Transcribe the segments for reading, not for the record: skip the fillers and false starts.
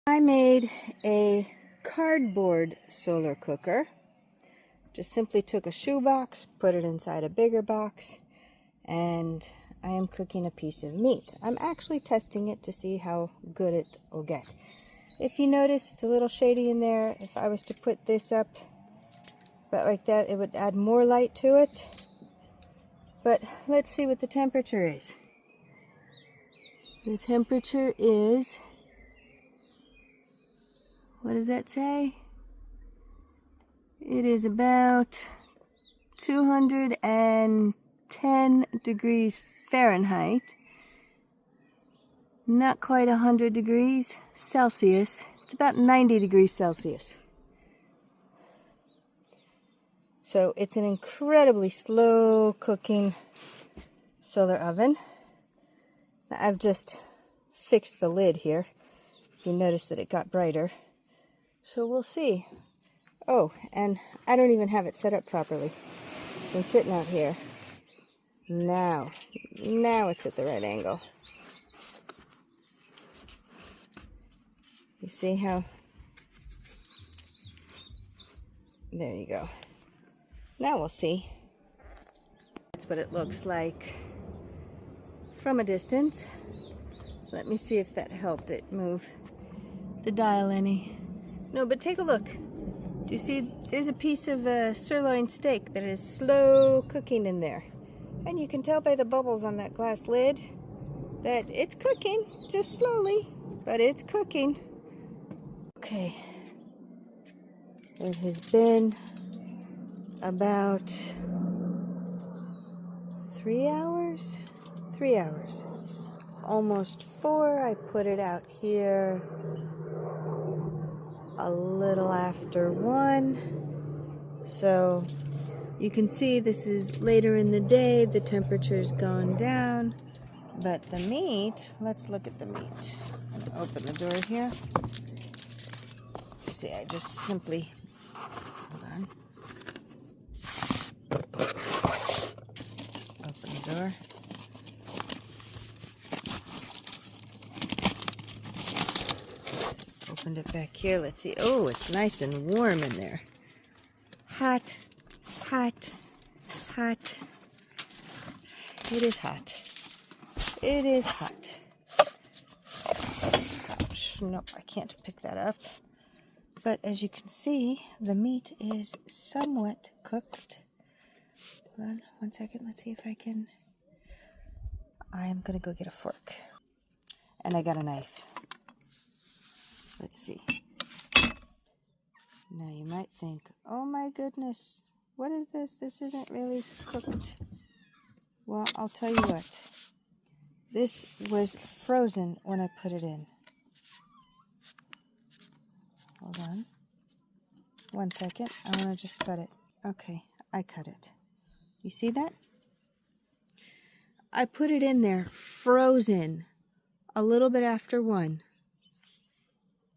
I made a cardboard solar cooker. Just simply took a shoebox, put it inside a bigger box, and I am cooking a piece of meat. I'm actually testing it to see how good it will get. If you notice, it's a little shady in there. If I was to put this up, but like that, it would add more light to it. But let's see what the temperature is. The temperature is, what does that say? It is about 210 degrees Fahrenheit. Not quite 100 degrees Celsius. It's about 90 degrees Celsius. So it's an incredibly slow cooking solar oven. Now I've just fixed the lid here. You notice that it got brighter. So we'll see. Oh, and I don't even have it set up properly. It's been sitting out here. Now it's at the right angle. You see how? There you go. Now we'll see. That's what it looks like from a distance. Let me see if that helped it move the dial any. No, but take a look. Do you see? There's a piece of sirloin steak that is slow cooking in there. And you can tell by the bubbles on that glass lid that it's cooking, just slowly, but it's cooking. Okay. It has been about 3 hours? 3 hours. It's almost 4. I put it out here a little after 1. So you can see this is later in the day. The temperature's gone down. But the meat, let's look at the meat. I'm gonna open the door here. You see, I just simply, hold on. Open the door. Opened it back here. Let's see. Oh, it's nice and warm in there. Hot, hot, hot. It is hot. It is hot. Ouch. Nope, I can't pick that up. But as you can see, the meat is somewhat cooked. Hold on, 1 second. Let's see if I can. I am going to go get a fork. And I got a knife. Let's see. Now you might think, oh my goodness, what is this? This isn't really cooked. Well, I'll tell you what. This was frozen when I put it in. Hold on. 1 second. I want to just cut it. Okay, I cut it. You see that? I put it in there frozen a little bit after 1.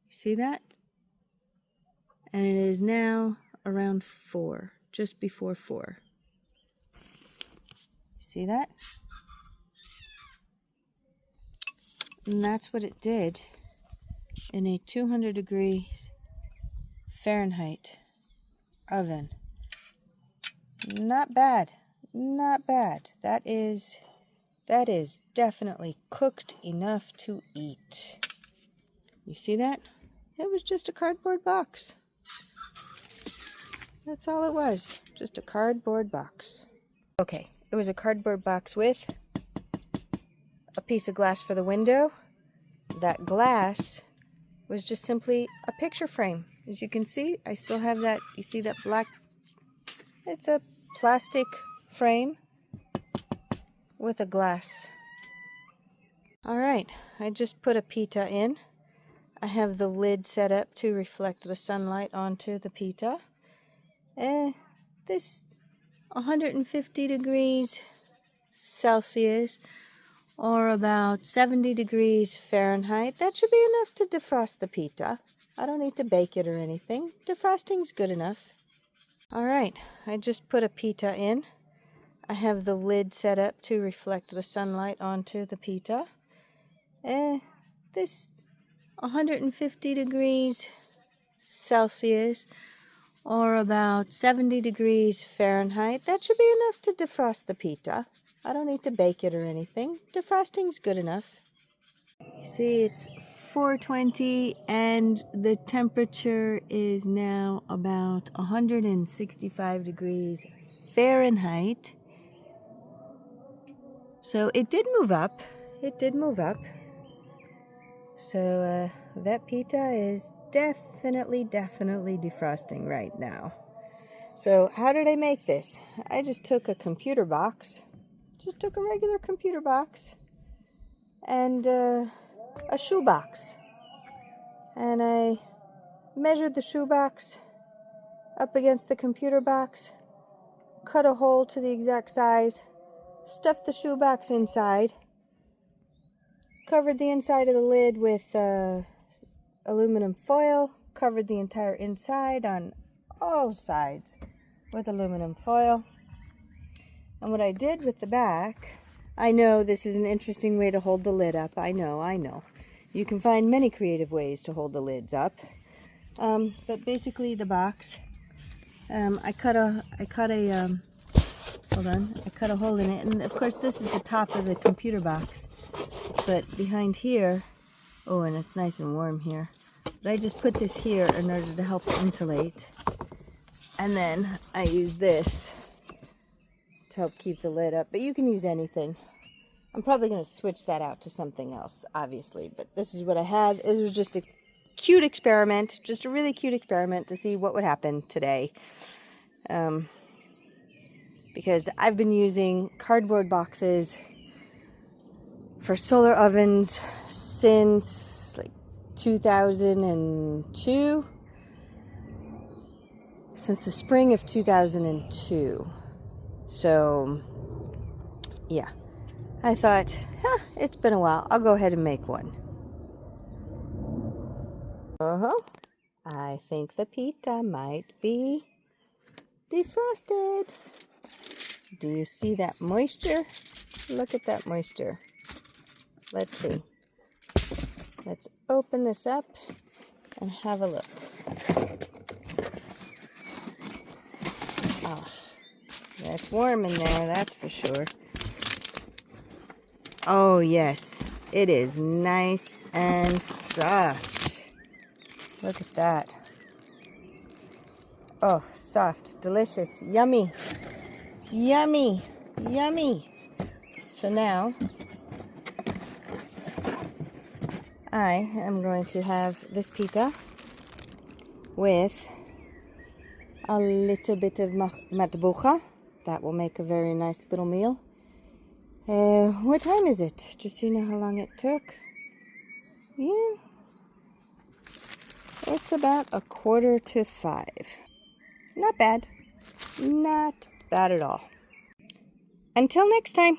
You see that? And it is now around 4, just before 4. See that? And that's what it did in a 200 degrees Fahrenheit oven. Not bad. Not bad. That is definitely cooked enough to eat. You see that? It was just a cardboard box. That's all it was. Just a cardboard box. Okay, it was a cardboard box with a piece of glass for the window. That glass was just simply a picture frame. As you can see, I still have that. You see that black? It's a plastic frame with a glass. All right, I just put a pita in. I have the lid set up to reflect the sunlight onto the pita. This 150 degrees Celsius or about 70 degrees Fahrenheit. That should be enough to defrost the pita. I don't need to bake it or anything. Defrosting's good enough. All right, I just put a pita in. I have the lid set up to reflect the sunlight onto the pita. This 150 degrees Celsius or about 70 degrees Fahrenheit. That should be enough to defrost the pita. I don't need to bake it or anything. Defrosting's good enough. You see, it's 420 and the temperature is now about 165 degrees Fahrenheit. So it did move up. It did move up. So that pita is definitely defrosting right now. So how did I make this? I just took a computer box. Just took a regular computer box and a shoebox. And I measured the shoebox up against the computer box, cut a hole to the exact size, stuffed the shoebox inside, covered the inside of the lid with aluminum foil, covered the entire inside on all sides with aluminum foil. And what I did with the back, I know this is an interesting way to hold the lid up. I know. You can find many creative ways to hold the lids up. But basically the box, I cut a hole in it. And of course this is the top of the computer box. But behind here, oh, and it's nice and warm here. But I just put this here in order to help insulate. And then I use this to help keep the lid up. But you can use anything. I'm probably going to switch that out to something else, obviously. But this is what I had. This was just a cute experiment. Just a really cute experiment to see what would happen today. Because I've been using cardboard boxes for solar ovens since like 2002. Since the spring of 2002. So, yeah. I thought, it's been a while. I'll go ahead and make one. I think the pita might be defrosted. Do you see that moisture? Look at that moisture. Let's see. Let's open this up and have a look. Ah, it's warm in there, that's for sure. Oh yes, it is nice and soft. Look at that. Oh, soft, delicious, yummy, yummy, yummy. So now, I am going to have this pita with a little bit of matbucha. That will make a very nice little meal. What time is it? Just so you know how long it took. Yeah. It's about 4:45. Not bad. Not bad at all. Until next time.